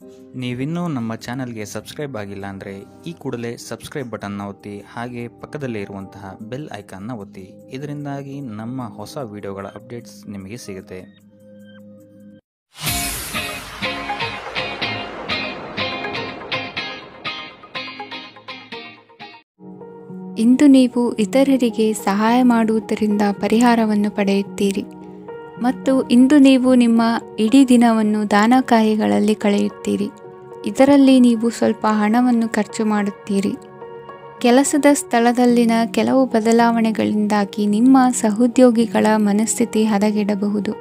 ನೀವಿನ್ನೂ ನಮ್ಮ ಚಾನಲ್ಗೆ ಸಬ್ಸ್ಕ್ರೈಬ್ ಆಗಿಲ್ಲ ಅಂದರೆ ಈ ಕೂಡಲೇ ಸಬ್ಸ್ಕ್ರೈಬ್ ಬಟನ್ನ ಒತ್ತಿ, ಹಾಗೆ ಪಕ್ಕದಲ್ಲೇ ಇರುವಂತಹ ಬೆಲ್ ಐಕಾನ್ನ ಒತ್ತಿ. ಇದರಿಂದಾಗಿ ನಮ್ಮ ಹೊಸ ವಿಡಿಯೋಗಳ ಅಪ್ಡೇಟ್ಸ್ ನಿಮಗೆ ಸಿಗುತ್ತೆ. ಇಂದು ನೀವು ಇತರರಿಗೆ ಸಹಾಯ ಮಾಡುವುದರಿಂದ ಪರಿಹಾರವನ್ನು ಪಡೆಯುತ್ತೀರಿ ಮತ್ತು ಇಂದು ನೀವು ನಿಮ್ಮ ಇಡೀ ದಿನವನ್ನು ದಾನ ಕಾರ್ಯಗಳಲ್ಲಿ ಕಳೆಯುತ್ತೀರಿ. ಇದರಲ್ಲಿ ನೀವು ಸ್ವಲ್ಪ ಹಣವನ್ನು ಖರ್ಚು ಮಾಡುತ್ತೀರಿ. ಕೆಲಸದ ಸ್ಥಳದಲ್ಲಿನ ಕೆಲವು ಬದಲಾವಣೆಗಳಿಂದಾಗಿ ನಿಮ್ಮ ಸಹೋದ್ಯೋಗಿಗಳ ಮನಸ್ಥಿತಿ ಹದಗೆಡಬಹುದು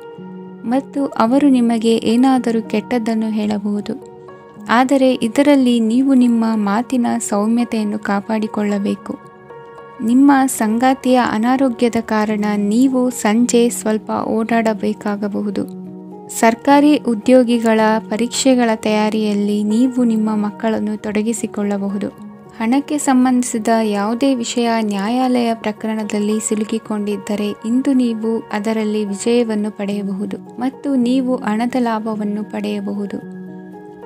ಮತ್ತು ಅವರು ನಿಮಗೆ ಏನಾದರೂ ಕೆಟ್ಟದ್ದನ್ನು ಹೇಳಬಹುದು. ಆದರೆ ಇದರಲ್ಲಿ ನೀವು ನಿಮ್ಮ ಮಾತಿನ ಸೌಮ್ಯತೆಯನ್ನು ಕಾಪಾಡಿಕೊಳ್ಳಬೇಕು. ನಿಮ್ಮ ಸಂಗಾತಿಯ ಅನಾರೋಗ್ಯದ ಕಾರಣ ನೀವು ಸಂಜೆ ಸ್ವಲ್ಪ ಓಡಾಡಬೇಕಾಗಬಹುದು. ಸರ್ಕಾರಿ ಉದ್ಯೋಗಿಗಳ ಪರೀಕ್ಷೆಗಳ ತಯಾರಿಯಲ್ಲಿ ನೀವು ನಿಮ್ಮ ಮಕ್ಕಳನ್ನು ತೊಡಗಿಸಿಕೊಳ್ಳಬಹುದು. ಹಣಕ್ಕೆ ಸಂಬಂಧಿಸಿದ ಯಾವುದೇ ವಿಷಯ ನ್ಯಾಯಾಲಯ ಪ್ರಕರಣದಲ್ಲಿ ಸಿಲುಕಿಕೊಂಡಿದ್ದರೆ ಇಂದು ನೀವು ಅದರಲ್ಲಿ ವಿಜಯವನ್ನು ಪಡೆಯಬಹುದು ಮತ್ತು ನೀವು ಹಣದ ಲಾಭವನ್ನು ಪಡೆಯಬಹುದು.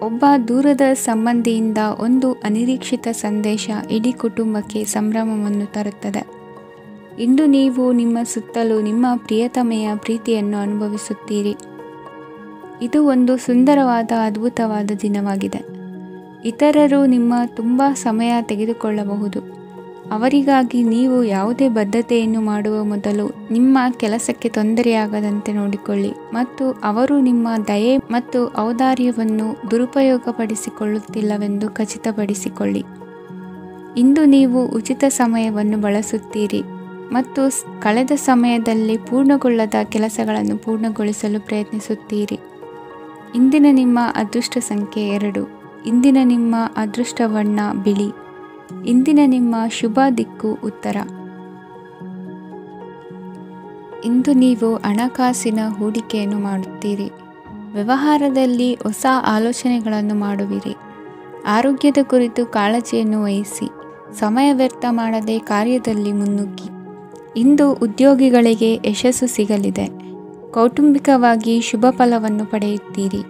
ಒಬ್ಬ ದೂರದ ಸಂಬಂಧಿಯಿಂದ ಒಂದು ಅನಿರೀಕ್ಷಿತ ಸಂದೇಶ ಇಡೀ ಕುಟುಂಬಕ್ಕೆ ಸಂಭ್ರಮವನ್ನು ತರುತ್ತದೆ. ಇಂದು ನೀವು ನಿಮ್ಮ ಸುತ್ತಲೂ ನಿಮ್ಮ ಪ್ರಿಯತಮೆಯ ಪ್ರೀತಿಯನ್ನು ಅನುಭವಿಸುತ್ತೀರಿ. ಇದು ಒಂದು ಸುಂದರವಾದ ಅದ್ಭುತವಾದ ದಿನವಾಗಿದೆ. ಇತರರು ನಿಮ್ಮ ತುಂಬ ಸಮಯ ತೆಗೆದುಕೊಳ್ಳಬಹುದು. ಅವರಿಗಾಗಿ ನೀವು ಯಾವುದೇ ಬದ್ಧತೆಯನ್ನು ಮಾಡುವ ಮೊದಲು ನಿಮ್ಮ ಕೆಲಸಕ್ಕೆ ತೊಂದರೆಯಾಗದಂತೆ ನೋಡಿಕೊಳ್ಳಿ ಮತ್ತು ಅವರು ನಿಮ್ಮ ದಯೆ ಮತ್ತು ಔದಾರ್ಯವನ್ನು ದುರುಪಯೋಗಪಡಿಸಿಕೊಳ್ಳುತ್ತಿಲ್ಲವೆಂದು ಖಚಿತಪಡಿಸಿಕೊಳ್ಳಿ. ಇಂದು ನೀವು ಉಚಿತ ಸಮಯವನ್ನು ಬಳಸುತ್ತೀರಿ ಮತ್ತು ಕಳೆದ ಸಮಯದಲ್ಲಿ ಪೂರ್ಣಗೊಳ್ಳದ ಕೆಲಸಗಳನ್ನು ಪೂರ್ಣಗೊಳಿಸಲು ಪ್ರಯತ್ನಿಸುತ್ತೀರಿ. ಇಂದಿನ ನಿಮ್ಮ ಅದೃಷ್ಟ ಸಂಖ್ಯೆ 2. ಇಂದಿನ ನಿಮ್ಮ ಅದೃಷ್ಟ ಬಣ್ಣ ಬಿಳಿ. ಇಂದಿನ ನಿಮ್ಮ ಶುಭ ದಿಕ್ಕು ಉತ್ತರ. ಇಂದು ನೀವು ಹಣಕಾಸಿನ ಹೂಡಿಕೆಯನ್ನು ಮಾಡುತ್ತೀರಿ. ವ್ಯವಹಾರದಲ್ಲಿ ಹೊಸ ಆಲೋಚನೆಗಳನ್ನು ಮಾಡುವಿರಿ. ಆರೋಗ್ಯದ ಕುರಿತು ಕಾಳಜಿಯನ್ನು ವಹಿಸಿ. ಸಮಯ ವ್ಯರ್ಥ ಮಾಡದೆ ಕಾರ್ಯದಲ್ಲಿ ಮುನ್ನುಗ್ಗಿ. ಇಂದು ಉದ್ಯೋಗಿಗಳಿಗೆ ಯಶಸ್ಸು ಸಿಗಲಿದೆ. ಕೌಟುಂಬಿಕವಾಗಿ ಶುಭ ಫಲವನ್ನು ಪಡೆಯುತ್ತೀರಿ.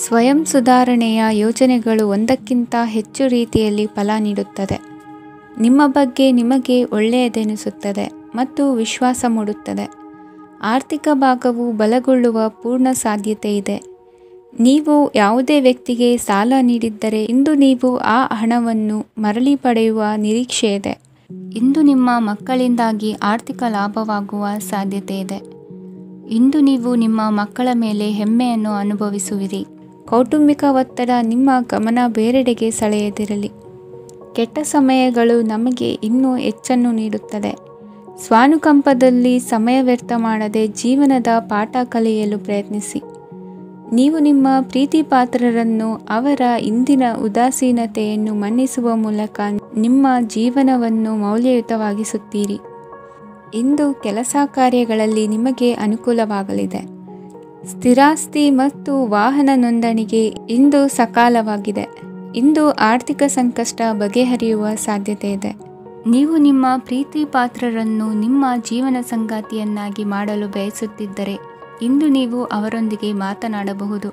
ಸ್ವಯಂ ಸುಧಾರಣೆಯ ಯೋಜನೆಗಳು ಒಂದಕ್ಕಿಂತ ಹೆಚ್ಚು ರೀತಿಯಲ್ಲಿ ಫಲ ನೀಡುತ್ತದೆ. ನಿಮ್ಮ ಬಗ್ಗೆ ನಿಮಗೆ ಒಳ್ಳೆಯದೆನಿಸುತ್ತದೆ ಮತ್ತು ವಿಶ್ವಾಸ ಮೂಡುತ್ತದೆ. ಆರ್ಥಿಕ ಭಾಗವು ಬಲಗೊಳ್ಳುವ ಪೂರ್ಣ ಸಾಧ್ಯತೆ ಇದೆ. ನೀವು ಯಾವುದೇ ವ್ಯಕ್ತಿಗೆ ಸಾಲ ನೀಡಿದ್ದರೆ ಇಂದು ನೀವು ಆ ಹಣವನ್ನು ಮರಳಿ ಪಡೆಯುವ ನಿರೀಕ್ಷೆ ಇದೆ. ಇಂದು ನಿಮ್ಮ ಮಕ್ಕಳಿಂದಾಗಿ ಆರ್ಥಿಕ ಲಾಭವಾಗುವ ಸಾಧ್ಯತೆ ಇದೆ. ಇಂದು ನೀವು ನಿಮ್ಮ ಮಕ್ಕಳ ಮೇಲೆ ಹೆಮ್ಮೆಯನ್ನು ಅನುಭವಿಸುವಿರಿ. ಕೌಟುಂಬಿಕ ಒತ್ತಡ ನಿಮ್ಮ ಗಮನ ಬೇರೆಡೆಗೆ ಸೆಳೆಯದಿರಲಿ. ಕೆಟ್ಟ ಸಮಯಗಳು ನಮಗೆ ಇನ್ನೂ ಹೆಚ್ಚನ್ನು ನೀಡುತ್ತದೆ. ಸ್ವಾನುಕಂಪದಲ್ಲಿ ಸಮಯ ವ್ಯರ್ಥ ಮಾಡದೆ ಜೀವನದ ಪಾಠ ಕಲಿಯಲು ಪ್ರಯತ್ನಿಸಿ. ನೀವು ನಿಮ್ಮ ಪ್ರೀತಿ ಪಾತ್ರರನ್ನು ಅವರ ಇಂದಿನ ಉದಾಸೀನತೆಯನ್ನು ಮನ್ನಿಸುವ ಮೂಲಕ ನಿಮ್ಮ ಜೀವನವನ್ನು ಮೌಲ್ಯಯುತವಾಗಿಸುತ್ತೀರಿ. ಇಂದು ಕೆಲಸ ಕಾರ್ಯಗಳಲ್ಲಿ ನಿಮಗೆ ಅನುಕೂಲವಾಗಲಿದೆ. ಸ್ಥಿರಾಸ್ತಿ ಮತ್ತು ವಾಹನ ನೋಂದಣಿಗೆ ಇಂದು ಸಕಾಲವಾಗಿದೆ. ಇಂದು ಆರ್ಥಿಕ ಸಂಕಷ್ಟ ಬಗೆಹರಿಯುವ ಸಾಧ್ಯತೆ ಇದೆ. ನೀವು ನಿಮ್ಮ ಪ್ರೀತಿ ಪಾತ್ರರನ್ನು ನಿಮ್ಮ ಜೀವನ ಸಂಗಾತಿಯನ್ನಾಗಿ ಮಾಡಲು ಬಯಸುತ್ತಿದ್ದರೆ ಇಂದು ನೀವು ಅವರೊಂದಿಗೆ ಮಾತನಾಡಬಹುದು.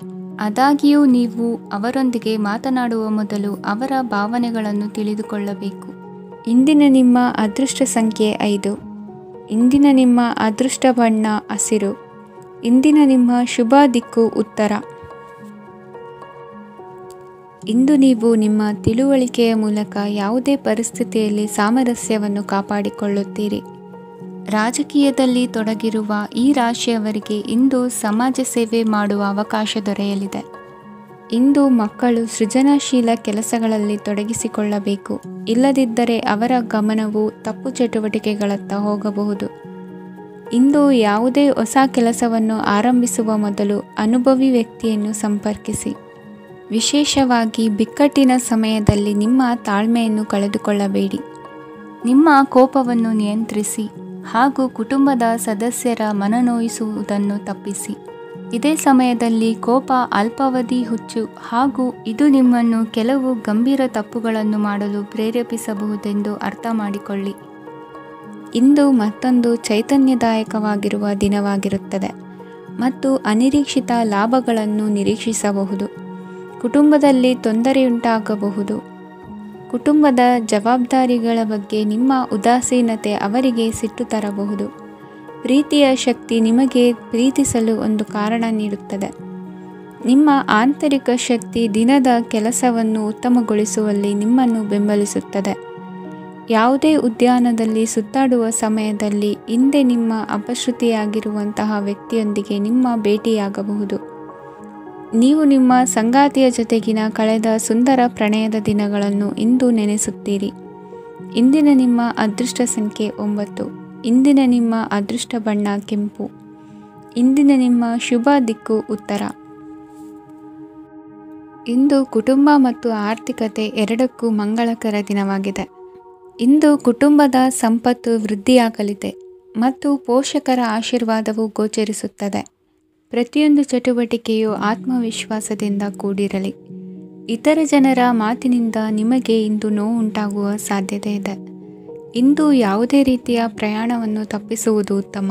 ಆದಾಗ್ಯೂ ನೀವು ಅವರೊಂದಿಗೆ ಮಾತನಾಡುವ ಮೊದಲು ಅವರ ಭಾವನೆಗಳನ್ನು ತಿಳಿದುಕೊಳ್ಳಬೇಕು. ಇಂದಿನ ನಿಮ್ಮ ಅದೃಷ್ಟ ಸಂಖ್ಯೆ 5. ಇಂದಿನ ನಿಮ್ಮ ಅದೃಷ್ಟ ಬಣ್ಣ ಹಸಿರು. ಇಂದಿನ ನಿಮ್ಮ ಶುಭ ದಿಕ್ಕು ಉತ್ತರ. ಇಂದು ನೀವು ನಿಮ್ಮ ತಿಳುವಳಿಕೆಯ ಮೂಲಕ ಯಾವುದೇ ಪರಿಸ್ಥಿತಿಯಲ್ಲಿ ಸಾಮರಸ್ಯವನ್ನು ಕಾಪಾಡಿಕೊಳ್ಳುತ್ತೀರಿ. ರಾಜಕೀಯದಲ್ಲಿ ತೊಡಗಿರುವ ಈ ರಾಶಿಯವರಿಗೆ ಇಂದು ಸಮಾಜ ಸೇವೆ ಮಾಡುವ ಅವಕಾಶ ದೊರೆಯಲಿದೆ. ಇಂದು ಮಕ್ಕಳು ಸೃಜನಶೀಲ ಕೆಲಸಗಳಲ್ಲಿ ತೊಡಗಿಸಿಕೊಳ್ಳಬೇಕು. ಇಲ್ಲದಿದ್ದರೆ ಅವರ ಗಮನವು ತಪ್ಪು ಚಟುವಟಿಕೆಗಳತ್ತ ಹೋಗಬಹುದು. ಇಂದು ಯಾವುದೇ ಹೊಸ ಕೆಲಸವನ್ನು ಆರಂಭಿಸುವ ಮೊದಲು ಅನುಭವಿ ವ್ಯಕ್ತಿಯನ್ನು ಸಂಪರ್ಕಿಸಿ. ವಿಶೇಷವಾಗಿ ಬಿಕ್ಕಟ್ಟಿನ ಸಮಯದಲ್ಲಿ ನಿಮ್ಮ ತಾಳ್ಮೆಯನ್ನು ಕಳೆದುಕೊಳ್ಳಬೇಡಿ. ನಿಮ್ಮ ಕೋಪವನ್ನು ನಿಯಂತ್ರಿಸಿ ಹಾಗೂ ಕುಟುಂಬದ ಸದಸ್ಯರ ಮನನೋಯಿಸುವುದನ್ನು ತಪ್ಪಿಸಿ. ಇದೇ ಸಮಯದಲ್ಲಿ ಕೋಪ ಅಲ್ಪಾವಧಿ ಹುಚ್ಚು ಹಾಗೂ ಇದು ನಿಮ್ಮನ್ನು ಕೆಲವು ಗಂಭೀರ ತಪ್ಪುಗಳನ್ನು ಮಾಡಲು ಪ್ರೇರೇಪಿಸಬಹುದೆಂದು ಅರ್ಥ ಮಾಡಿಕೊಳ್ಳಿ. ಇಂದು ಮತ್ತೊಂದು ಚೈತನ್ಯದಾಯಕವಾಗಿರುವ ದಿನವಾಗಿರುತ್ತದೆ ಮತ್ತು ಅನಿರೀಕ್ಷಿತ ಲಾಭಗಳನ್ನು ನಿರೀಕ್ಷಿಸಬಹುದು. ಕುಟುಂಬದಲ್ಲಿ ತೊಂದರೆಯುಂಟಾಗಬಹುದು. ಕುಟುಂಬದ ಜವಾಬ್ದಾರಿಗಳ ಬಗ್ಗೆ ನಿಮ್ಮ ಉದಾಸೀನತೆ ಅವರಿಗೆ ಸಿಟ್ಟು ತರಬಹುದು. ಪ್ರೀತಿಯ ಶಕ್ತಿ ನಿಮಗೆ ಪ್ರೀತಿಸಲು ಒಂದು ಕಾರಣ ನೀಡುತ್ತದೆ. ನಿಮ್ಮ ಆಂತರಿಕ ಶಕ್ತಿ ದಿನದ ಕೆಲಸವನ್ನು ಉತ್ತಮಗೊಳಿಸುವಲ್ಲಿ ನಿಮ್ಮನ್ನು ಬೆಂಬಲಿಸುತ್ತದೆ. ಯಾವುದೇ ಉದ್ಯಾನದಲ್ಲಿ ಸುತ್ತಾಡುವ ಸಮಯದಲ್ಲಿ ಹಿಂದೆ ನಿಮ್ಮ ಅಪಶ್ರುತಿಯಾಗಿರುವಂತಹ ವ್ಯಕ್ತಿಯೊಂದಿಗೆ ನಿಮ್ಮ ಭೇಟಿಯಾಗಬಹುದು. ನೀವು ನಿಮ್ಮ ಸಂಗಾತಿಯ ಜೊತೆಗಿನ ಕಳೆದ ಸುಂದರ ಪ್ರಣಯದ ದಿನಗಳನ್ನು ಇಂದು ನೆನೆಸುತ್ತೀರಿ. ಇಂದಿನ ನಿಮ್ಮ ಅದೃಷ್ಟ ಸಂಖ್ಯೆ 9. ಇಂದಿನ ನಿಮ್ಮ ಅದೃಷ್ಟ ಬಣ್ಣ ಕೆಂಪು. ಇಂದಿನ ನಿಮ್ಮ ಶುಭ ದಿಕ್ಕು ಉತ್ತರ. ಇಂದು ಕುಟುಂಬ ಮತ್ತು ಆರ್ಥಿಕತೆ ಎರಡಕ್ಕೂ ಮಂಗಳಕರ ದಿನವಾಗಿದೆ. ಇಂದು ಕುಟುಂಬದ ಸಂಪತ್ತು ವೃದ್ಧಿಯಾಗಲಿದೆ ಮತ್ತು ಪೋಷಕರ ಆಶೀರ್ವಾದವು ಗೋಚರಿಸುತ್ತದೆ. ಪ್ರತಿಯೊಂದು ಚಟುವಟಿಕೆಯು ಆತ್ಮವಿಶ್ವಾಸದಿಂದ ಕೂಡಿರಲಿ. ಇತರ ಜನರ ಮಾತಿನಿಂದ ನಿಮಗೆ ಇಂದು ನೋವು ಉಂಟಾಗುವ ಸಾಧ್ಯತೆ ಇದೆ. ಇಂದು ಯಾವುದೇ ರೀತಿಯ ಪ್ರಯಾಣವನ್ನು ತಪ್ಪಿಸುವುದು ಉತ್ತಮ.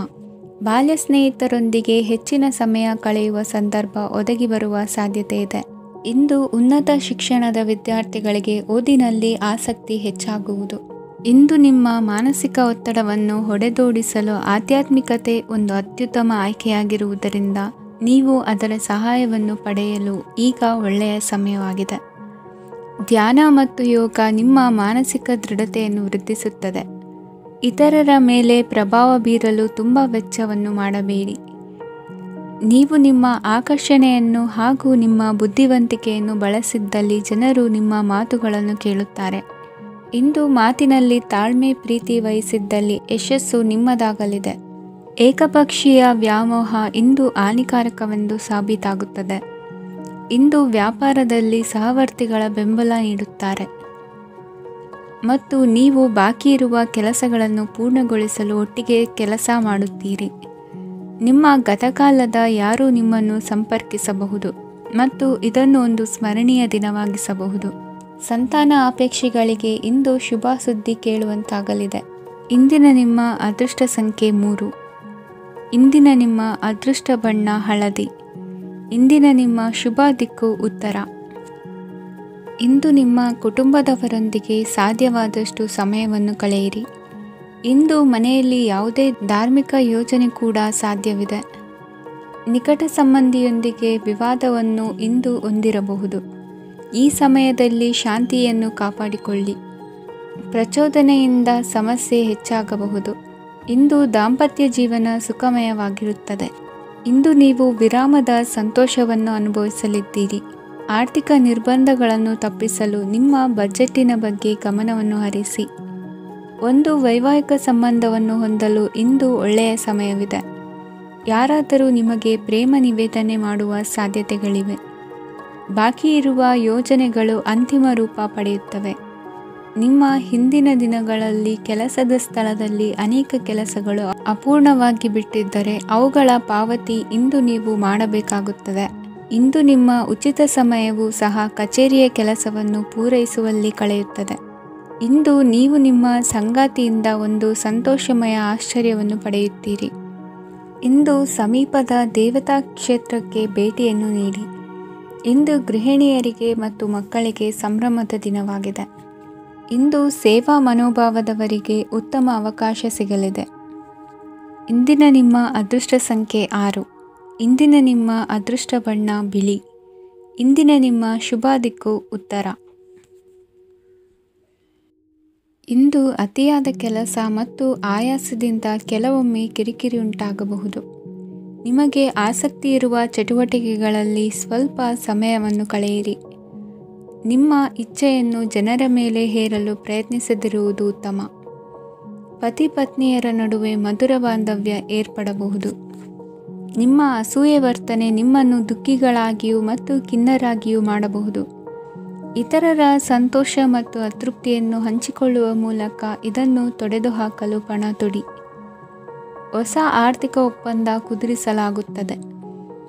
ಬಾಲ್ಯ ಸ್ನೇಹಿತರೊಂದಿಗೆ ಹೆಚ್ಚಿನ ಸಮಯ ಕಳೆಯುವ ಸಂದರ್ಭ ಒದಗಿ ಬರುವ ಸಾಧ್ಯತೆ ಇದೆ. ಇಂದು ಉನ್ನತ ಶಿಕ್ಷಣದ ವಿದ್ಯಾರ್ಥಿಗಳಿಗೆ ಓದಿನಲ್ಲಿ ಆಸಕ್ತಿ ಹೆಚ್ಚಾಗುವುದು. ಇಂದು ನಿಮ್ಮ ಮಾನಸಿಕ ಒತ್ತಡವನ್ನು ಹೊಡೆದೋಡಿಸಲು ಆಧ್ಯಾತ್ಮಿಕತೆ ಒಂದು ಅತ್ಯುತ್ತಮ ಆಯ್ಕೆಯಾಗಿರುವುದರಿಂದ ನೀವು ಅದರ ಸಹಾಯವನ್ನು ಪಡೆಯಲು ಈಗ ಒಳ್ಳೆಯ ಸಮಯವಾಗಿದೆ. ಧ್ಯಾನ ಮತ್ತು ಯೋಗ ನಿಮ್ಮ ಮಾನಸಿಕ ದೃಢತೆಯನ್ನು ವೃದ್ಧಿಸುತ್ತದೆ. ಇತರರ ಮೇಲೆ ಪ್ರಭಾವ ಬೀರಲು ತುಂಬ ವೆಚ್ಚವನ್ನು ಮಾಡಬೇಡಿ. ನೀವು ನಿಮ್ಮ ಆಕರ್ಷಣೆಯನ್ನು ಹಾಗೂ ನಿಮ್ಮ ಬುದ್ಧಿವಂತಿಕೆಯನ್ನು ಬಳಸಿದ್ದಲ್ಲಿ ಜನರು ನಿಮ್ಮ ಮಾತುಗಳನ್ನು ಕೇಳುತ್ತಾರೆ. ಇಂದು ಮಾತಿನಲ್ಲಿ ತಾಳ್ಮೆ ಪ್ರೀತಿ ವಹಿಸಿದ್ದಲ್ಲಿ ಯಶಸ್ಸು ನಿಮ್ಮದಾಗಲಿದೆ. ಏಕಪಕ್ಷೀಯ ವ್ಯಾಮೋಹ ಇಂದು ಹಾನಿಕಾರಕವೆಂದು ಸಾಬೀತಾಗುತ್ತದೆ. ಇಂದು ವ್ಯಾಪಾರದಲ್ಲಿ ಸಹವರ್ತಿಗಳ ಬೆಂಬಲ ನೀಡುತ್ತಾರೆ ಮತ್ತು ನೀವು ಬಾಕಿ ಇರುವ ಕೆಲಸಗಳನ್ನು ಪೂರ್ಣಗೊಳಿಸಲು ಒಟ್ಟಿಗೆ ಕೆಲಸ ಮಾಡುತ್ತೀರಿ. ನಿಮ್ಮ ಗತಕಾಲದ ಯಾರೂ ನಿಮ್ಮನ್ನು ಸಂಪರ್ಕಿಸಬಹುದು ಮತ್ತು ಇದನ್ನು ಒಂದು ಸ್ಮರಣೀಯ ದಿನವಾಗಿಸಬಹುದು. ಸಂತಾನ ಅಪೇಕ್ಷೆಗಳಿಗೆ ಇಂದು ಶುಭ ಸುದ್ದಿ ಕೇಳುವಂತಾಗಲಿದೆ. ಇಂದಿನ ನಿಮ್ಮ ಅದೃಷ್ಟ ಸಂಖ್ಯೆ 3. ಇಂದಿನ ನಿಮ್ಮ ಅದೃಷ್ಟ ಬಣ್ಣ ಹಳದಿ. ಇಂದಿನ ನಿಮ್ಮ ಶುಭ ದಿಕ್ಕು ಉತ್ತರ. ಇಂದು ನಿಮ್ಮ ಕುಟುಂಬದವರೊಂದಿಗೆ ಸಾಧ್ಯವಾದಷ್ಟು ಸಮಯವನ್ನು ಕಳೆಯಿರಿ. ಇಂದು ಮನೆಯಲ್ಲಿ ಯಾವುದೇ ಧಾರ್ಮಿಕ ಯೋಜನೆ ಕೂಡ ಸಾಧ್ಯವಿದೆ. ನಿಕಟ ಸಂಬಂಧಿಯೊಂದಿಗೆ ವಿವಾದವನ್ನು ಇಂದು ಹೊಂದಿರಬಹುದು. ಈ ಸಮಯದಲ್ಲಿ ಶಾಂತಿಯನ್ನು ಕಾಪಾಡಿಕೊಳ್ಳಿ. ಪ್ರಚೋದನೆಯಿಂದ ಸಮಸ್ಯೆ ಹೆಚ್ಚಾಗಬಹುದು. ಇಂದು ದಾಂಪತ್ಯ ಜೀವನ ಸುಖಮಯವಾಗಿರುತ್ತದೆ. ಇಂದು ನೀವು ವಿರಾಮದ ಸಂತೋಷವನ್ನು ಅನುಭವಿಸಲಿದ್ದೀರಿ. ಆರ್ಥಿಕ ನಿರ್ಬಂಧಗಳನ್ನು ತಪ್ಪಿಸಲು ನಿಮ್ಮ ಬಜೆಟ್ಟಿನ ಬಗ್ಗೆ ಗಮನವನ್ನು ಹರಿಸಿ. ಒಂದು ವೈವಾಹಿಕ ಸಂಬಂಧವನ್ನು ಹೊಂದಲು ಇಂದು ಒಳ್ಳೆಯ ಸಮಯವಿದೆ. ಯಾರಾದರೂ ನಿಮಗೆ ಪ್ರೇಮ ನಿವೇದನೆ ಮಾಡುವ ಸಾಧ್ಯತೆಗಳಿವೆ. ಬಾಕಿ ಇರುವ ಯೋಜನೆಗಳು ಅಂತಿಮ ರೂಪ ಪಡೆಯುತ್ತವೆ. ನಿಮ್ಮ ಹಿಂದಿನ ದಿನಗಳಲ್ಲಿ ಕೆಲಸದ ಸ್ಥಳದಲ್ಲಿ ಅನೇಕ ಕೆಲಸಗಳು ಅಪೂರ್ಣವಾಗಿ ಬಿಟ್ಟಿದ್ದರೆ ಅವುಗಳ ಪಾವತಿ ಇಂದು ನೀವು ಮಾಡಬೇಕಾಗುತ್ತದೆ. ಇಂದು ನಿಮ್ಮ ಉಚಿತ ಸಮಯವು ಸಹ ಕಚೇರಿಯ ಕೆಲಸವನ್ನು ಪೂರೈಸುವಲ್ಲಿ ಕಳೆಯುತ್ತದೆ. ಇಂದು ನೀವು ನಿಮ್ಮ ಸಂಗಾತಿಯಿಂದ ಒಂದು ಸಂತೋಷಮಯ ಆಶ್ಚರ್ಯವನ್ನು ಪಡೆಯುತ್ತೀರಿ. ಇಂದು ಸಮೀಪದ ದೇವತಾ ಕ್ಷೇತ್ರಕ್ಕೆ ಭೇಟಿಯನ್ನು ನೀಡಿ. ಇಂದು ಗೃಹಿಣಿಯರಿಗೆ ಮತ್ತು ಮಕ್ಕಳಿಗೆ ಸಂಭ್ರಮದ ದಿನವಾಗಿದೆ. ಇಂದು ಸೇವಾ ಮನೋಭಾವದವರಿಗೆ ಉತ್ತಮ ಅವಕಾಶ ಸಿಗಲಿದೆ. ಇಂದಿನ ನಿಮ್ಮ ಅದೃಷ್ಟ ಸಂಖ್ಯೆ 6. ಇಂದಿನ ನಿಮ್ಮ ಅದೃಷ್ಟ ಬಣ್ಣ ಬಿಳಿ. ಇಂದಿನ ನಿಮ್ಮ ಶುಭ ದಿಕ್ಕು ಉತ್ತರ. ಇಂದು ಅತಿಯಾದ ಕೆಲಸ ಮತ್ತು ಆಯಾಸದಿಂದ ಕೆಲವೊಮ್ಮೆ ಕಿರಿಕಿರಿ ಉಂಟಾಗಬಹುದು. ನಿಮಗೆ ಆಸಕ್ತಿ ಇರುವ ಚಟುವಟಿಕೆಗಳಲ್ಲಿ ಸ್ವಲ್ಪ ಸಮಯವನ್ನು ಕಳೆಯಿರಿ. ನಿಮ್ಮ ಇಚ್ಛೆಯನ್ನು ಜನರ ಮೇಲೆ ಹೇರಲು ಪ್ರಯತ್ನಿಸದಿರುವುದು ಉತ್ತಮ. ಪತಿ ಪತ್ನಿಯರ ನಡುವೆ ಮಧುರ ಬಾಂಧವ್ಯ ಏರ್ಪಡಬಹುದು. ನಿಮ್ಮ ಅಸೂಯೆ ವರ್ತನೆ ನಿಮ್ಮನ್ನು ದುಃಖಿಗಳಾಗಿಯೂ ಮತ್ತು ಖಿನ್ನರಾಗಿಯೂ ಮಾಡಬಹುದು. ಇತರರ ಸಂತೋಷ ಮತ್ತು ಅತೃಪ್ತಿಯನ್ನು ಹಂಚಿಕೊಳ್ಳುವ ಮೂಲಕ ಇದನ್ನು ತೊಡೆದುಹಾಕಲು ಪಣ ತೊಡಿ. ಹೊಸ ಆರ್ಥಿಕ ಒಪ್ಪಂದ ಕುದುರಿಸಲಾಗುತ್ತದೆ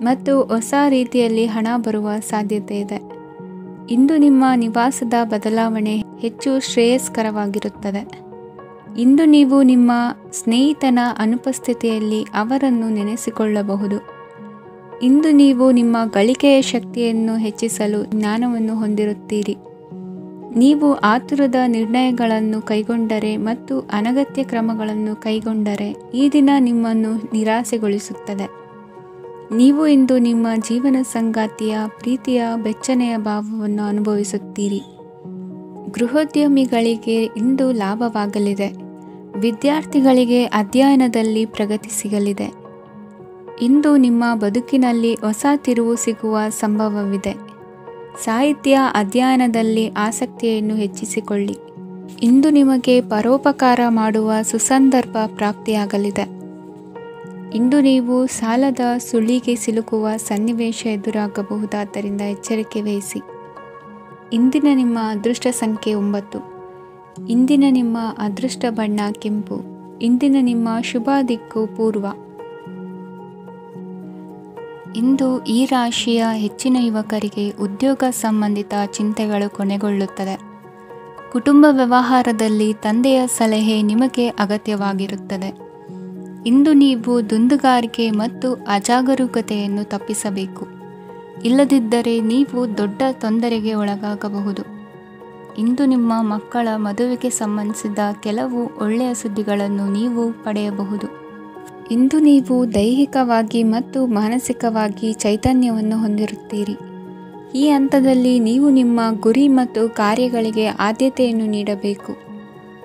ಮತ್ತು ಹೊಸ ರೀತಿಯಲ್ಲಿ ಹಣ ಬರುವ ಸಾಧ್ಯತೆ ಇದೆ. ಇಂದು ನಿಮ್ಮ ನಿವಾಸದ ಬದಲಾವಣೆ ಹೆಚ್ಚು ಶ್ರೇಯಸ್ಕರವಾಗಿರುತ್ತದೆ. ಇಂದು ನೀವು ನಿಮ್ಮ ಸ್ನೇಹಿತನ ಅನುಪಸ್ಥಿತಿಯಲ್ಲಿ ಅವರನ್ನು ನೆನೆಸಿಕೊಳ್ಳಬಹುದು. ಇಂದು ನೀವು ನಿಮ್ಮ ಗಳಿಕೆಯ ಶಕ್ತಿಯನ್ನು ಹೆಚ್ಚಿಸಲು ಜ್ಞಾನವನ್ನು ಹೊಂದಿರುತ್ತೀರಿ. ನೀವು ಆತುರದ ನಿರ್ಣಯಗಳನ್ನು ಕೈಗೊಂಡರೆ ಮತ್ತು ಅನಗತ್ಯ ಕ್ರಮಗಳನ್ನು ಕೈಗೊಂಡರೆ ಈ ದಿನ ನಿಮ್ಮನ್ನು ನಿರಾಸೆಗೊಳಿಸುತ್ತದೆ. ನೀವು ಇಂದು ನಿಮ್ಮ ಜೀವನ ಸಂಗಾತಿಯ ಪ್ರೀತಿಯ ಬೆಚ್ಚನೆಯ ಭಾವವನ್ನು ಅನುಭವಿಸುತ್ತೀರಿ. ಗೃಹೋದ್ಯಮಿಗಳಿಗೆ ಇಂದು ಲಾಭವಾಗಲಿದೆ. ವಿದ್ಯಾರ್ಥಿಗಳಿಗೆ ಅಧ್ಯಯನದಲ್ಲಿ ಪ್ರಗತಿ ಸಿಗಲಿದೆ. ಇಂದು ನಿಮ್ಮ ಬದುಕಿನಲ್ಲಿ ಹೊಸ ತಿರುವು ಸಿಗುವ ಸಂಭವವಿದೆ. ಸಾಹಿತ್ಯ ಅಧ್ಯಯನದಲ್ಲಿ ಆಸಕ್ತಿಯನ್ನು ಹೆಚ್ಚಿಸಿಕೊಳ್ಳಿ. ಇಂದು ನಿಮಗೆ ಪರೋಪಕಾರ ಮಾಡುವ ಸುಸಂದರ್ಭ ಪ್ರಾಪ್ತಿಯಾಗಲಿದೆ. ಇಂದು ನೀವು ಸಾಲದ ಸುಳಿಗೆ ಸಿಲುಕುವ ಸನ್ನಿವೇಶ ಎದುರಾಗಬಹುದಾದ್ದರಿಂದ ಎಚ್ಚರಿಕೆ ವಹಿಸಿ. ಇಂದಿನ ನಿಮ್ಮ ಅದೃಷ್ಟ ಸಂಖ್ಯೆ 9. ಇಂದಿನ ನಿಮ್ಮ ಅದೃಷ್ಟ ಬಣ್ಣ ಕೆಂಪು. ಇಂದಿನ ನಿಮ್ಮ ಶುಭ ದಿಕ್ಕು ಪೂರ್ವ. ಇಂದು ಈ ರಾಶಿಯ ಹೆಚ್ಚಿನ ಯುವಕರಿಗೆ ಉದ್ಯೋಗ ಸಂಬಂಧಿತ ಚಿಂತೆಗಳು ಕೊನೆಗೊಳ್ಳುತ್ತದೆ. ಕುಟುಂಬ ವ್ಯವಹಾರದಲ್ಲಿ ತಂದೆಯ ಸಲಹೆ ನಿಮಗೆ ಅಗತ್ಯವಾಗಿರುತ್ತದೆ. ಇಂದು ನೀವು ದುಂದುಗಾರಿಕೆ ಮತ್ತು ಅಜಾಗರೂಕತೆಯನ್ನು ತಪ್ಪಿಸಬೇಕು. ಇಲ್ಲದಿದ್ದರೆ ನೀವು ದೊಡ್ಡ ತೊಂದರೆಗೆ ಒಳಗಾಗಬಹುದು. ಇಂದು ನಿಮ್ಮ ಮಕ್ಕಳ ಮದುವೆಗೆ ಸಂಬಂಧಿಸಿದ ಕೆಲವು ಒಳ್ಳೆಯ ಸುದ್ದಿಗಳನ್ನು ನೀವು ಪಡೆಯಬಹುದು. ಇಂದು ನೀವು ದೈಹಿಕವಾಗಿ ಮತ್ತು ಮಾನಸಿಕವಾಗಿ ಚೈತನ್ಯವನ್ನು ಹೊಂದಿರುತ್ತೀರಿ. ಈ ಹಂತದಲ್ಲಿ ನೀವು ನಿಮ್ಮ ಗುರಿ ಮತ್ತು ಕಾರ್ಯಗಳಿಗೆ ಆದ್ಯತೆಯನ್ನು ನೀಡಬೇಕು.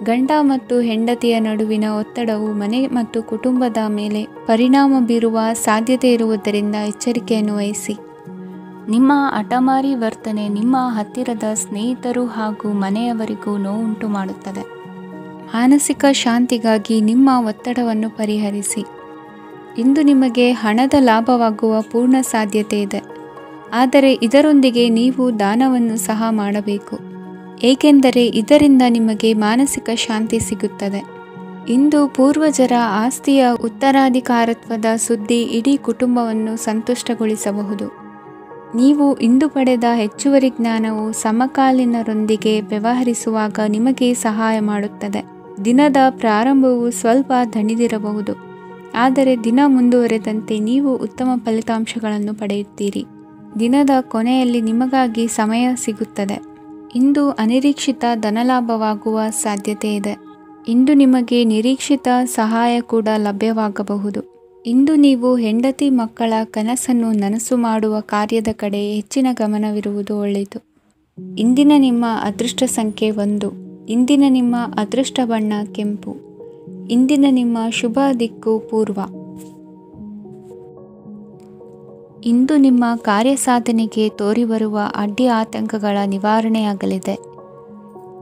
ಗಂಡ ಮತ್ತು ಹೆಂಡತಿಯ ನಡುವಿನ ಒತ್ತಡವು ಮನೆ ಮತ್ತು ಕುಟುಂಬದ ಮೇಲೆ ಪರಿಣಾಮ ಬೀರುವ ಸಾಧ್ಯತೆ ಇರುವುದರಿಂದ ಎಚ್ಚರಿಕೆಯನ್ನು ವಹಿಸಿ. ನಿಮ್ಮ ಹಠಮಾರಿ ವರ್ತನೆ ನಿಮ್ಮ ಹತ್ತಿರದ ಸ್ನೇಹಿತರು ಹಾಗೂ ಮನೆಯವರಿಗೂ ನೋವುಂಟು ಮಾಡುತ್ತದೆ. ಮಾನಸಿಕ ಶಾಂತಿಗಾಗಿ ನಿಮ್ಮ ಒತ್ತಡವನ್ನು ಪರಿಹರಿಸಿ. ಇಂದು ನಿಮಗೆ ಹಣದ ಲಾಭವಾಗುವ ಪೂರ್ಣ ಸಾಧ್ಯತೆ ಇದೆ. ಆದರೆ ಇದರೊಂದಿಗೆ ನೀವು ದಾನವನ್ನು ಸಹ ಮಾಡಬೇಕು, ಏಕೆಂದರೆ ಇದರಿಂದ ನಿಮಗೆ ಮಾನಸಿಕ ಶಾಂತಿ ಸಿಗುತ್ತದೆ. ಇಂದು ಪೂರ್ವಜರ ಆಸ್ತಿಯ ಉತ್ತರಾಧಿಕಾರತ್ವದ ಸುದ್ದಿ ಇಡೀ ಕುಟುಂಬವನ್ನು ಸಂತುಷ್ಟಗೊಳಿಸಬಹುದು. ನೀವು ಇಂದು ಪಡೆದ ಹೆಚ್ಚುವರಿ ಜ್ಞಾನವು ಸಮಕಾಲೀನರೊಂದಿಗೆ ವ್ಯವಹರಿಸುವಾಗ ನಿಮಗೆ ಸಹಾಯ ಮಾಡುತ್ತದೆ. ದಿನದ ಪ್ರಾರಂಭವು ಸ್ವಲ್ಪ ದಣಿದಿರಬಹುದು, ಆದರೆ ದಿನ ಮುಂದುವರೆದಂತೆ ನೀವು ಉತ್ತಮ ಫಲಿತಾಂಶಗಳನ್ನು ಪಡೆಯುತ್ತೀರಿ. ದಿನದ ಕೊನೆಯಲ್ಲಿ ನಿಮಗಾಗಿ ಸಮಯ ಸಿಗುತ್ತದೆ. ಇಂದು ಅನಿರೀಕ್ಷಿತ ಧನಲಾಭವಾಗುವ ಸಾಧ್ಯತೆ ಇದೆ. ಇಂದು ನಿಮಗೆ ನಿರೀಕ್ಷಿತ ಸಹಾಯ ಕೂಡ ಲಭ್ಯವಾಗಬಹುದು. ಇಂದು ನೀವು ಹೆಂಡತಿ ಮಕ್ಕಳ ಕನಸನ್ನು ನನಸು ಮಾಡುವ ಕಾರ್ಯದ ಕಡೆ ಹೆಚ್ಚಿನ ಗಮನವಿರುವುದು ಒಳ್ಳೆಯದು. ಇಂದಿನ ನಿಮ್ಮ ಅದೃಷ್ಟ ಸಂಖ್ಯೆ 1. ಇಂದಿನ ನಿಮ್ಮ ಅದೃಷ್ಟ ಬಣ್ಣ ಕೆಂಪು. ಇಂದಿನ ನಿಮ್ಮ ಶುಭ ದಿಕ್ಕು ಪೂರ್ವ. ಇಂದು ನಿಮ್ಮ ಕಾರ್ಯಸಾಧನೆಗೆ ತೋರಿಬರುವ ಅಡ್ಡಿ ಆತಂಕಗಳ ನಿವಾರಣೆಯಾಗಲಿದೆ.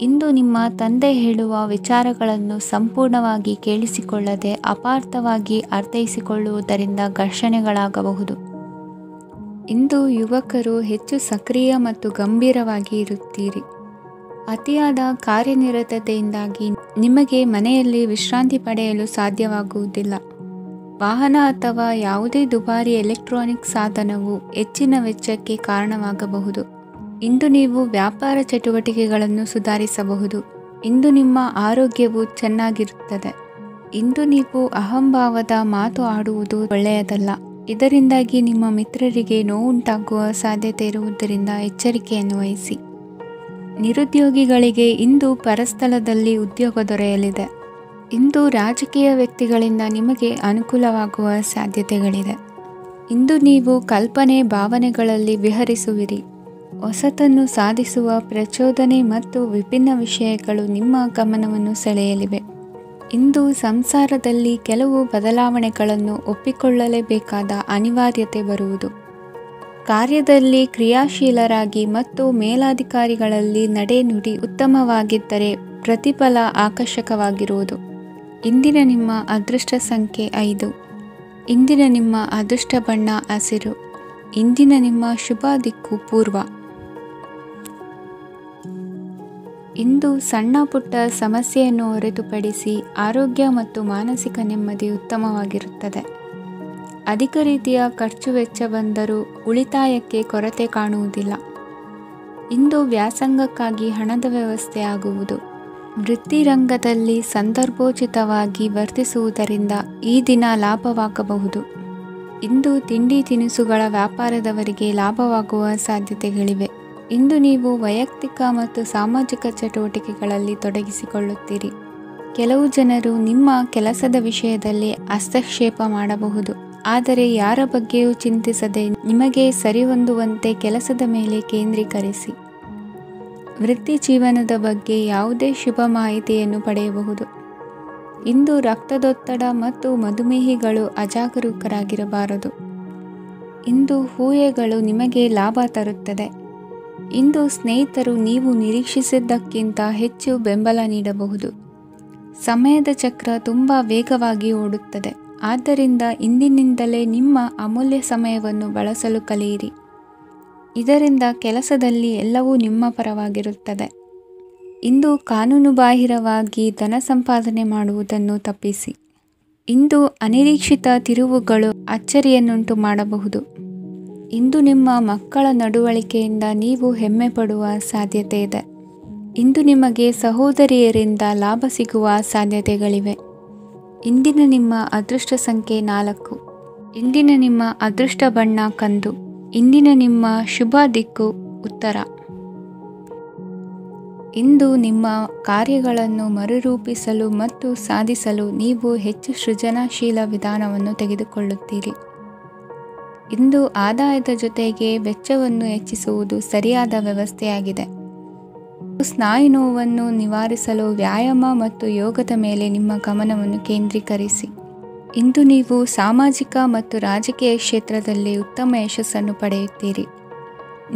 ಇಂದು ನಿಮ್ಮ ತಂದೆ ಹೇಳುವ ವಿಚಾರಗಳನ್ನು ಸಂಪೂರ್ಣವಾಗಿ ಕೇಳಿಸಿಕೊಳ್ಳದೆ ಅಪಾರ್ಥವಾಗಿ ಅರ್ಥೈಸಿಕೊಳ್ಳುವುದರಿಂದ ಘರ್ಷಣೆಗಳಾಗಬಹುದು. ಇಂದು ಯುವಕರು ಹೆಚ್ಚು ಸಕ್ರಿಯ ಮತ್ತು ಗಂಭೀರವಾಗಿ ಇರುತ್ತೀರಿ. ಅತಿಯಾದ ಕಾರ್ಯನಿರತತೆಯಿಂದಾಗಿ ನಿಮಗೆ ಮನೆಯಲ್ಲಿ ವಿಶ್ರಾಂತಿ ಪಡೆಯಲು ಸಾಧ್ಯವಾಗುವುದಿಲ್ಲ. ವಾಹನ ಅಥವಾ ಯಾವುದೇ ದುಬಾರಿ ಎಲೆಕ್ಟ್ರಾನಿಕ್ ಸಾಧನವು ಹೆಚ್ಚಿನ ವೆಚ್ಚಕ್ಕೆ ಕಾರಣವಾಗಬಹುದು. ಇಂದು ನೀವು ವ್ಯಾಪಾರ ಚಟುವಟಿಕೆಗಳನ್ನು ಸುಧಾರಿಸಬಹುದು. ಇಂದು ನಿಮ್ಮ ಆರೋಗ್ಯವು ಚೆನ್ನಾಗಿರುತ್ತದೆ. ಇಂದು ನೀವು ಅಹಂಭಾವದ ಮಾತು ಆಡುವುದು ಒಳ್ಳೆಯದಲ್ಲ. ಇದರಿಂದಾಗಿ ನಿಮ್ಮ ಮಿತ್ರರಿಗೆ ನೋವುಂಟಾಗುವ ಸಾಧ್ಯತೆ ಇರುವುದರಿಂದ ಎಚ್ಚರಿಕೆಯನ್ನು ವಹಿಸಿ. ನಿರುದ್ಯೋಗಿಗಳಿಗೆ ಇಂದು ಪರಸ್ಥಳದಲ್ಲಿ ಉದ್ಯೋಗ ದೊರೆಯಲಿದೆ. ಇಂದು ರಾಜಕೀಯ ವ್ಯಕ್ತಿಗಳಿಂದ ನಿಮಗೆ ಅನುಕೂಲವಾಗುವ ಸಾಧ್ಯತೆಗಳಿದೆ. ಇಂದು ನೀವು ಕಲ್ಪನೆ ಭಾವನೆಗಳಲ್ಲಿ ವಿಹರಿಸುವಿರಿ. ಹೊಸತನ್ನು ಸಾಧಿಸುವ ಪ್ರಚೋದನೆ ಮತ್ತು ವಿಭಿನ್ನ ವಿಷಯಗಳು ನಿಮ್ಮ ಗಮನವನ್ನು ಸೆಳೆಯಲಿವೆ. ಇಂದು ಸಂಸಾರದಲ್ಲಿ ಕೆಲವು ಬದಲಾವಣೆಗಳನ್ನು ಒಪ್ಪಿಕೊಳ್ಳಲೇಬೇಕಾದ ಅನಿವಾರ್ಯತೆ ಬರುವುದು. ಕಾರ್ಯದಲ್ಲಿ ಕ್ರಿಯಾಶೀಲರಾಗಿ ಮತ್ತು ಮೇಲಾಧಿಕಾರಿಗಳಲ್ಲಿ ನಡೆನುಡಿ ಉತ್ತಮವಾಗಿದ್ದರೆ ಪ್ರತಿಫಲ ಆಕರ್ಷಕವಾಗಿರುವುದು. ಇಂದಿನ ನಿಮ್ಮ ಅದೃಷ್ಟ ಸಂಖ್ಯೆ 5. ಇಂದಿನ ನಿಮ್ಮ ಅದೃಷ್ಟ ಬಣ್ಣ ಹಸಿರು. ಇಂದಿನ ನಿಮ್ಮ ಶುಭ ದಿಕ್ಕು ಪೂರ್ವ. ಇಂದು ಸಣ್ಣ ಪುಟ್ಟ ಸಮಸ್ಯೆಯನ್ನು ಹೊರತುಪಡಿಸಿ ಆರೋಗ್ಯ ಮತ್ತು ಮಾನಸಿಕ ನೆಮ್ಮದಿ ಉತ್ತಮವಾಗಿರುತ್ತದೆ. ಅಧಿಕ ರೀತಿಯ ಖರ್ಚು ವೆಚ್ಚ ಬಂದರೂ ಉಳಿತಾಯಕ್ಕೆ ಕೊರತೆ ಕಾಣುವುದಿಲ್ಲ. ಇಂದು ವ್ಯಾಸಂಗಕ್ಕಾಗಿ ಹಣದ ವ್ಯವಸ್ಥೆ ಆಗುವುದು. ವೃತ್ತಿರಂಗದಲ್ಲಿ ಸಂದರ್ಭೋಚಿತವಾಗಿ ವರ್ತಿಸುವುದರಿಂದ ಈ ದಿನ ಲಾಭವಾಗಬಹುದು. ಇಂದು ತಿಂಡಿ ತಿನಿಸುಗಳ ವ್ಯಾಪಾರದವರಿಗೆ ಲಾಭವಾಗುವ ಸಾಧ್ಯತೆಗಳಿವೆ. ಇಂದು ನೀವು ವೈಯಕ್ತಿಕ ಮತ್ತು ಸಾಮಾಜಿಕ ಚಟುವಟಿಕೆಗಳಲ್ಲಿ ತೊಡಗಿಸಿಕೊಳ್ಳುತ್ತೀರಿ. ಕೆಲವು ಜನರು ನಿಮ್ಮ ಕೆಲಸದ ವಿಷಯದಲ್ಲಿ ಹಸ್ತಕ್ಷೇಪ ಮಾಡಬಹುದು, ಆದರೆ ಯಾರ ಬಗ್ಗೆಯೂ ಚಿಂತಿಸದೆ ನಿಮಗೆ ಸರಿಹೊಂದುವಂತೆ ಕೆಲಸದ ಮೇಲೆ ಕೇಂದ್ರೀಕರಿಸಿ. ವೃತ್ತಿ ಜೀವನದ ಬಗ್ಗೆ ಯಾವುದೇ ಶುಭ ಮಾಹಿತಿಯನ್ನು ಪಡೆಯಬಹುದು. ಇಂದು ರಕ್ತದೊತ್ತಡ ಮತ್ತು ಮಧುಮೇಹಿಗಳು ಅಜಾಗರೂಕರಾಗಿರಬಾರದು. ಇಂದು ಊಹೆಗಳು ನಿಮಗೆ ಲಾಭ ತರುತ್ತದೆ. ಇಂದು ಸ್ನೇಹಿತರು ನೀವು ನಿರೀಕ್ಷಿಸಿದ್ದಕ್ಕಿಂತ ಹೆಚ್ಚು ಬೆಂಬಲ ನೀಡಬಹುದು. ಸಮಯದ ಚಕ್ರ ತುಂಬ ವೇಗವಾಗಿ ಓಡುತ್ತದೆ, ಆದ್ದರಿಂದ ಇಂದಿನಿಂದಲೇ ನಿಮ್ಮ ಅಮೂಲ್ಯ ಸಮಯವನ್ನು ಬಳಸಲು ಕಲಿಯಿರಿ. ಇದರಿಂದ ಕೆಲಸದಲ್ಲಿ ಎಲ್ಲವೂ ನಿಮ್ಮ ಪರವಾಗಿರುತ್ತದೆ. ಇಂದು ಕಾನೂನುಬಾಹಿರವಾಗಿ ಧನ ಸಂಪಾದನೆ ಮಾಡುವುದನ್ನು ತಪ್ಪಿಸಿ. ಇಂದು ಅನಿರೀಕ್ಷಿತ ತಿರುವುಗಳು ಅಚ್ಚರಿಯನ್ನುಂಟು ಮಾಡಬಹುದು. ಇಂದು ನಿಮ್ಮ ಮಕ್ಕಳ ನಡವಳಿಕೆಯಿಂದ ನೀವು ಹೆಮ್ಮೆ ಪಡುವ ಸಾಧ್ಯತೆ ಇದೆ. ಇಂದು ನಿಮಗೆ ಸಹೋದರಿಯರಿಂದ ಲಾಭ ಸಿಗುವ ಸಾಧ್ಯತೆಗಳಿವೆ. ಇಂದಿನ ನಿಮ್ಮ ಅದೃಷ್ಟ ಸಂಖ್ಯೆ 4. ಇಂದಿನ ನಿಮ್ಮ ಅದೃಷ್ಟ ಬಣ್ಣ ಕಂದು. ಇಂದಿನ ನಿಮ್ಮ ಶುಭ ದಿಕ್ಕು ಉತ್ತರ. ಇಂದು ನಿಮ್ಮ ಕಾರ್ಯಗಳನ್ನು ಮರುರೂಪಿಸಲು ಮತ್ತು ಸಾಧಿಸಲು ನೀವು ಹೆಚ್ಚು ಸೃಜನಶೀಲ ವಿಧಾನವನ್ನು ತೆಗೆದುಕೊಳ್ಳುತ್ತೀರಿ. ಇಂದು ಆದಾಯದ ಜೊತೆಗೆ ವೆಚ್ಚವನ್ನು ಹೆಚ್ಚಿಸುವುದು ಸರಿಯಾದ ವ್ಯವಸ್ಥೆಯಾಗಿದೆ. ಸ್ನಾಯು ನೋವನ್ನು ನಿವಾರಿಸಲು ವ್ಯಾಯಾಮ ಮತ್ತು ಯೋಗದ ಮೇಲೆ ನಿಮ್ಮ ಗಮನವನ್ನು ಕೇಂದ್ರೀಕರಿಸಿ. ಇಂದು ನೀವು ಸಾಮಾಜಿಕ ಮತ್ತು ರಾಜಕೀಯ ಕ್ಷೇತ್ರದಲ್ಲಿ ಉತ್ತಮ ಯಶಸ್ಸನ್ನು ಪಡೆಯುತ್ತೀರಿ.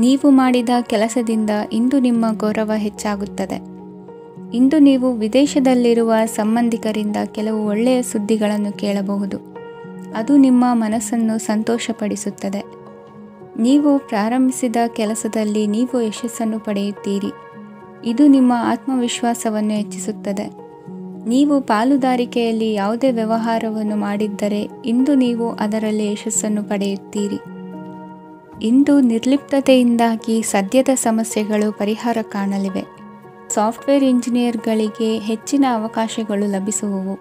ನೀವು ಮಾಡಿದ ಕೆಲಸದಿಂದ ಇಂದು ನಿಮ್ಮ ಗೌರವ ಹೆಚ್ಚಾಗುತ್ತದೆ. ಇಂದು ನೀವು ವಿದೇಶದಲ್ಲಿರುವ ಸಂಬಂಧಿಕರಿಂದ ಕೆಲವು ಒಳ್ಳೆಯ ಸುದ್ದಿಗಳನ್ನು ಕೇಳಬಹುದು. ಅದು ನಿಮ್ಮ ಮನಸ್ಸನ್ನು ಸಂತೋಷಪಡಿಸುತ್ತದೆ. ನೀವು ಪ್ರಾರಂಭಿಸಿದ ಕೆಲಸದಲ್ಲಿ ನೀವು ಯಶಸ್ಸನ್ನು ಪಡೆಯುತ್ತೀರಿ. ಇದು ನಿಮ್ಮ ಆತ್ಮವಿಶ್ವಾಸವನ್ನು ಹೆಚ್ಚಿಸುತ್ತದೆ. ನೀವು ಪಾಲುದಾರಿಕೆಯಲ್ಲಿ ಯಾವುದೇ ವ್ಯವಹಾರವನ್ನು ಮಾಡಿದ್ದರೆ ಇಂದು ನೀವು ಅದರಲ್ಲಿ ಯಶಸ್ಸನ್ನು ಪಡೆಯುತ್ತೀರಿ. ಇಂದು ನಿರ್ಲಿಪ್ತತೆಯಿಂದಾಗಿ ಸದ್ಯದ ಸಮಸ್ಯೆಗಳು ಪರಿಹಾರ ಕಾಣಲಿವೆ. ಸಾಫ್ಟ್ವೇರ್ ಇಂಜಿನಿಯರ್ಗಳಿಗೆ ಹೆಚ್ಚಿನ ಅವಕಾಶಗಳು ಲಭಿಸುವವು.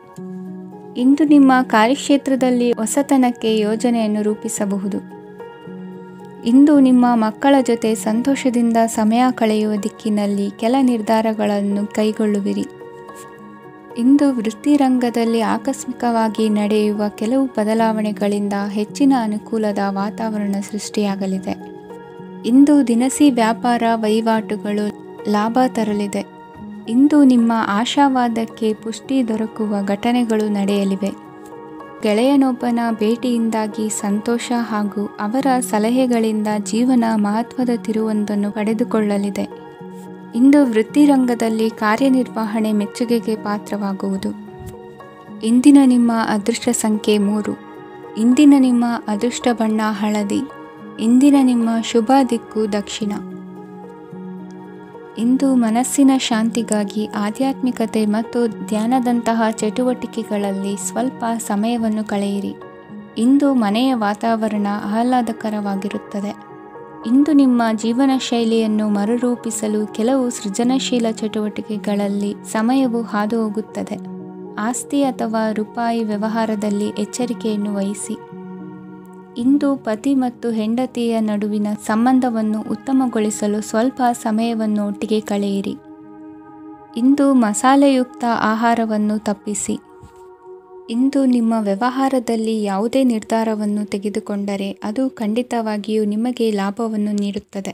ಇಂದು ನಿಮ್ಮ ಕಾರ್ಯಕ್ಷೇತ್ರದಲ್ಲಿ ಹೊಸತನಕ್ಕೆ ಯೋಜನೆಯನ್ನು ರೂಪಿಸಬಹುದು. ಇಂದು ನಿಮ್ಮ ಮಕ್ಕಳ ಜೊತೆ ಸಂತೋಷದಿಂದ ಸಮಯ ಕಳೆಯುವ ದಿಕ್ಕಿನಲ್ಲಿ ಕೆಲ ನಿರ್ಧಾರಗಳನ್ನು ಕೈಗೊಳ್ಳುವಿರಿ. ಇಂದು ವೃತ್ತಿರಂಗದಲ್ಲಿ ಆಕಸ್ಮಿಕವಾಗಿ ನಡೆಯುವ ಕೆಲವು ಬದಲಾವಣೆಗಳಿಂದ ಹೆಚ್ಚಿನ ಅನುಕೂಲದ ವಾತಾವರಣ ಸೃಷ್ಟಿಯಾಗಲಿದೆ. ಇಂದು ದಿನಸಿ ವ್ಯಾಪಾರ ವಹಿವಾಟುಗಳು ಲಾಭ ತರಲಿದೆ. ಇಂದು ನಿಮ್ಮ ಆಶಾವಾದಕ್ಕೆ ಪುಷ್ಟಿ ದೊರಕುವ ಘಟನೆಗಳು ನಡೆಯಲಿವೆ. ಗೆಳೆಯನೊಬ್ಬನ ಭೇಟಿಯಿಂದಾಗಿ ಸಂತೋಷ ಹಾಗೂ ಅವರ ಸಲಹೆಗಳಿಂದ ಜೀವನ ಮಹತ್ವದ ತಿರುವೊಂದನ್ನು ಪಡೆದುಕೊಳ್ಳಲಿದೆ. ಇಂದು ವೃತ್ತಿರಂಗದಲ್ಲಿ ಕಾರ್ಯನಿರ್ವಹಣೆ ಮೆಚ್ಚುಗೆಗೆ ಪಾತ್ರವಾಗುವುದು. ಇಂದಿನ ನಿಮ್ಮ ಅದೃಷ್ಟ ಸಂಖ್ಯೆ 3. ಇಂದಿನ ನಿಮ್ಮ ಅದೃಷ್ಟ ಬಣ್ಣ ಹಳದಿ. ಇಂದಿನ ನಿಮ್ಮ ಶುಭ ದಿಕ್ಕು ದಕ್ಷಿಣ. ಇಂದು ಮನಸ್ಸಿನ ಶಾಂತಿಗಾಗಿ ಆಧ್ಯಾತ್ಮಿಕತೆ ಮತ್ತು ಧ್ಯಾನದಂತಹ ಚಟುವಟಿಕೆಗಳಲ್ಲಿ ಸ್ವಲ್ಪ ಸಮಯವನ್ನು ಕಳೆಯಿರಿ. ಇಂದು ಮನೆಯ ವಾತಾವರಣ ಆಹ್ಲಾದಕರವಾಗಿರುತ್ತದೆ. ಇಂದು ನಿಮ್ಮ ಜೀವನ ಶೈಲಿಯನ್ನು ಮರುರೂಪಿಸಲು ಕೆಲವು ಸೃಜನಶೀಲ ಚಟುವಟಿಕೆಗಳಲ್ಲಿ ಸಮಯವು ಹಾದು ಹೋಗುತ್ತದೆ. ಆಸ್ತಿ ಅಥವಾ ರೂಪಾಯಿ ವ್ಯವಹಾರದಲ್ಲಿ ಎಚ್ಚರಿಕೆಯನ್ನು ವಹಿಸಿ. ಇಂದು ಪತಿ ಮತ್ತು ಹೆಂಡತಿಯ ನಡುವಿನ ಸಂಬಂಧವನ್ನು ಉತ್ತಮಗೊಳಿಸಲು ಸ್ವಲ್ಪ ಸಮಯವನ್ನು ಒಟ್ಟಿಗೆ ಕಳೆಯಿರಿ. ಇಂದು ಮಸಾಲೆಯುಕ್ತ ಆಹಾರವನ್ನು ತಪ್ಪಿಸಿ. ಇಂದು ನಿಮ್ಮ ವ್ಯವಹಾರದಲ್ಲಿ ಯಾವುದೇ ನಿರ್ಧಾರವನ್ನು ತೆಗೆದುಕೊಂಡರೆ ಅದು ಖಂಡಿತವಾಗಿಯೂ ನಿಮಗೆ ಲಾಭವನ್ನು ನೀಡುತ್ತದೆ.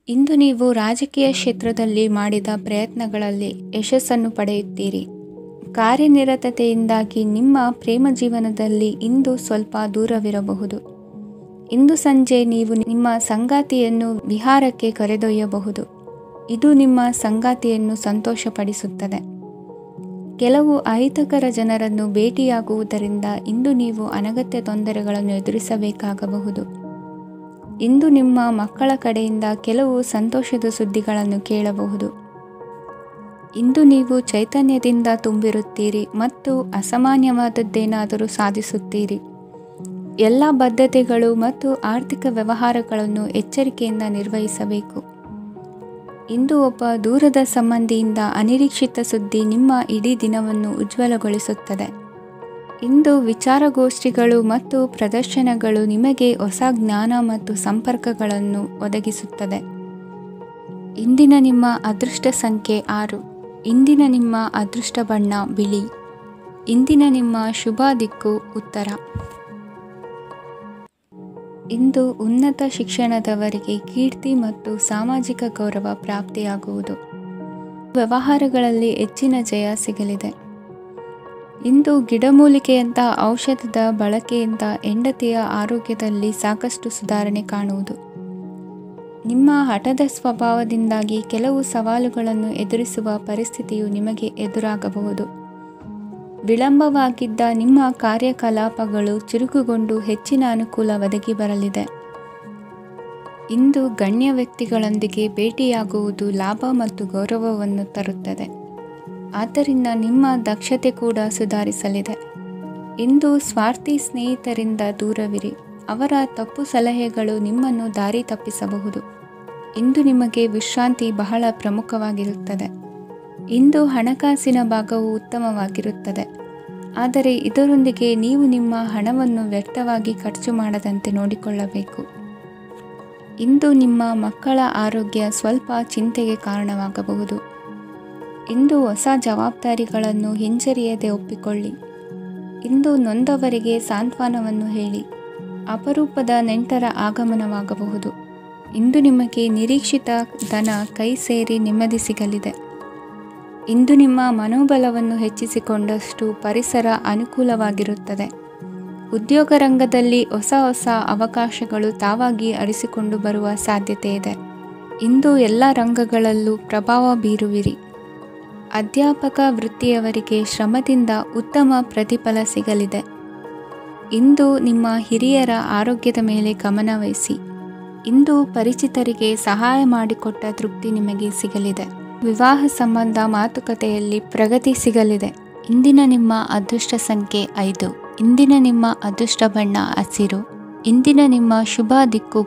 ಇಂದು ನೀವು ರಾಜಕೀಯ ಕ್ಷೇತ್ರದಲ್ಲಿ ಮಾಡಿದ ಪ್ರಯತ್ನಗಳಲ್ಲಿ ಯಶಸ್ಸನ್ನು ಪಡೆಯುತ್ತೀರಿ. ಕಾರ್ಯನಿರತತೆಯಿಂದಾಗಿ ನಿಮ್ಮ ಪ್ರೇಮ ಜೀವನದಲ್ಲಿ ಇಂದು ಸ್ವಲ್ಪ ದೂರವಿರಬಹುದು. ಇಂದು ಸಂಜೆ ನೀವು ನಿಮ್ಮ ಸಂಗಾತಿಯನ್ನು ವಿಹಾರಕ್ಕೆ ಕರೆದೊಯ್ಯಬಹುದು. ಇದು ನಿಮ್ಮ ಸಂಗಾತಿಯನ್ನು ಸಂತೋಷಪಡಿಸುತ್ತದೆ. ಕೆಲವು ಅಹಿತಕರ ಜನರನ್ನು ಭೇಟಿಯಾಗುವುದರಿಂದ ಇಂದು ನೀವು ಅನಗತ್ಯ ತೊಂದರೆಗಳನ್ನು ಎದುರಿಸಬೇಕಾಗಬಹುದು. ಇಂದು ನಿಮ್ಮ ಮಕ್ಕಳ ಕಡೆಯಿಂದ ಕೆಲವು ಸಂತೋಷದ ಸುದ್ದಿಗಳನ್ನು ಕೇಳಬಹುದು. ಇಂದು ನೀವು ಚೈತನ್ಯದಿಂದ ತುಂಬಿರುತ್ತೀರಿ ಮತ್ತು ಅಸಾಮಾನ್ಯವಾದದ್ದೇನಾದರೂ ಸಾಧಿಸುತ್ತೀರಿ. ಎಲ್ಲ ಬದ್ಧತೆಗಳು ಮತ್ತು ಆರ್ಥಿಕ ವ್ಯವಹಾರಗಳನ್ನು ಎಚ್ಚರಿಕೆಯಿಂದ ನಿರ್ವಹಿಸಬೇಕು. ಇಂದು ಒಬ್ಬ ದೂರದ ಸಂಬಂಧಿಯಿಂದ ಅನಿರೀಕ್ಷಿತ ಸುದ್ದಿ ನಿಮ್ಮ ಇಡೀ ದಿನವನ್ನು ಉಜ್ವಲಗೊಳಿಸುತ್ತದೆ. ಇಂದು ವಿಚಾರಗೋಷ್ಠಿಗಳು ಮತ್ತು ಪ್ರದರ್ಶನಗಳು ನಿಮಗೆ ಹೊಸ ಜ್ಞಾನ ಮತ್ತು ಸಂಪರ್ಕಗಳನ್ನು ಒದಗಿಸುತ್ತದೆ. ಇಂದಿನ ನಿಮ್ಮ ಅದೃಷ್ಟ ಸಂಖ್ಯೆ 6. ಇಂದಿನ ನಿಮ್ಮ ಅದೃಷ್ಟ ಬಣ್ಣ ಬಿಳಿ. ಇಂದಿನ ನಿಮ್ಮ ಶುಭ ದಿಕ್ಕು ಉತ್ತರ. ಇಂದು ಉನ್ನತ ಶಿಕ್ಷಣದವರಿಗೆ ಕೀರ್ತಿ ಮತ್ತು ಸಾಮಾಜಿಕ ಗೌರವ ಪ್ರಾಪ್ತಿಯಾಗುವುದು. ವ್ಯವಹಾರಗಳಲ್ಲಿ ಹೆಚ್ಚಿನ ಜಯ ಸಿಗಲಿದೆ. ಇಂದು ಗಿಡಮೂಲಿಕೆಯಂಥ ಔಷಧದ ಬಳಕೆಯಿಂದ ಹೆಂಡತಿಯ ಆರೋಗ್ಯದಲ್ಲಿ ಸಾಕಷ್ಟು ಸುಧಾರಣೆ ಕಾಣುವುದು. ನಿಮ್ಮ ಹಠದ ಸ್ವಭಾವದಿಂದಾಗಿ ಕೆಲವು ಸವಾಲುಗಳನ್ನು ಎದುರಿಸುವ ಪರಿಸ್ಥಿತಿಯು ನಿಮಗೆ ಎದುರಾಗಬಹುದು. ವಿಳಂಬವಾಗಿದ್ದ ನಿಮ್ಮ ಕಾರ್ಯಕಲಾಪಗಳು ಚುರುಕುಗೊಂಡು ಹೆಚ್ಚಿನ ಅನುಕೂಲ ಒದಗಿ ಬರಲಿದೆ. ಇಂದು ಗಣ್ಯ ವ್ಯಕ್ತಿಗಳೊಂದಿಗೆ ಭೇಟಿಯಾಗುವುದು ಲಾಭ ಮತ್ತು ಗೌರವವನ್ನು ತರುತ್ತದೆ. ಆದ್ದರಿಂದ ನಿಮ್ಮ ದಕ್ಷತೆ ಕೂಡ ಸುಧಾರಿಸಲಿದೆ. ಇಂದು ಸ್ವಾರ್ಥಿ ಸ್ನೇಹಿತರಿಂದ ದೂರವಿರಿ. ಅವರ ತಪ್ಪು ಸಲಹೆಗಳು ನಿಮ್ಮನ್ನು ದಾರಿ ತಪ್ಪಿಸಬಹುದು. ಇಂದು ನಿಮಗೆ ವಿಶ್ರಾಂತಿ ಬಹಳ ಪ್ರಮುಖವಾಗಿರುತ್ತದೆ. ಇಂದು ಹಣಕಾಸಿನ ಭಾಗವು ಉತ್ತಮವಾಗಿರುತ್ತದೆ. ಆದರೆ ಇದರೊಂದಿಗೆ ನೀವು ನಿಮ್ಮ ಹಣವನ್ನು ವ್ಯರ್ಥವಾಗಿ ಖರ್ಚು ಮಾಡದಂತೆ ನೋಡಿಕೊಳ್ಳಬೇಕು. ಇಂದು ನಿಮ್ಮ ಮಕ್ಕಳ ಆರೋಗ್ಯ ಸ್ವಲ್ಪ ಚಿಂತೆಗೆ ಕಾರಣವಾಗಬಹುದು. ಇಂದು ಹೊಸ ಜವಾಬ್ದಾರಿಗಳನ್ನು ಹಿಂಜರಿಯದೆ ಒಪ್ಪಿಕೊಳ್ಳಿ. ಇಂದು ನೊಂದವರಿಗೆ ಸಾಂತ್ವನವನ್ನು ಹೇಳಿ. ಅಪರೂಪದ ನೆಂಟರ ಆಗಮನವಾಗಬಹುದು. ಇಂದು ನಿಮಗೆ ನಿರೀಕ್ಷಿತ ಧನ ಕೈ ಸೇರಿ ನೆಮ್ಮದಿ ಸಿಗಲಿದೆ. ಇಂದು ನಿಮ್ಮ ಮನೋಬಲವನ್ನು ಹೆಚ್ಚಿಸಿಕೊಂಡಷ್ಟು ಪರಿಸರ ಅನುಕೂಲವಾಗಿರುತ್ತದೆ. ಉದ್ಯೋಗ ರಂಗದಲ್ಲಿ ಹೊಸ ಹೊಸ ಅವಕಾಶಗಳು ತಾವಾಗಿ ಅರಿಸಿಕೊಂಡು ಬರುವ ಸಾಧ್ಯತೆ ಇದೆ. ಇಂದು ಎಲ್ಲ ರಂಗಗಳಲ್ಲೂ ಪ್ರಭಾವ ಬೀರುವಿರಿ. ಅಧ್ಯಾಪಕ ವೃತ್ತಿಯವರಿಗೆ ಶ್ರಮದಿಂದ ಉತ್ತಮ ಪ್ರತಿಫಲ ಸಿಗಲಿದೆ. ಇಂದು ನಿಮ್ಮ ಹಿರಿಯರ ಆರೋಗ್ಯದ ಮೇಲೆ ಗಮನವಹಿಸಿ. ಇಂದು ಪರಿಚಿತರಿಗೆ ಸಹಾಯ ಮಾಡಿಕೊಟ್ಟ ತೃಪ್ತಿ ನಿಮಗೆ ಸಿಗಲಿದೆ. ವಿವಾಹ ಸಂಬಂಧ ಮಾತುಕತೆಯಲ್ಲಿ ಪ್ರಗತಿ ಸಿಗಲಿದೆ. ಇಂದಿನ ನಿಮ್ಮ ಅದೃಷ್ಟ ಸಂಖ್ಯೆ 5. ಇಂದಿನ ನಿಮ್ಮ ಅದೃಷ್ಟ ಬಣ್ಣ ಹಸಿರು. ಇಂದಿನ ನಿಮ್ಮ ಶುಭ ದಿಕ್ಕು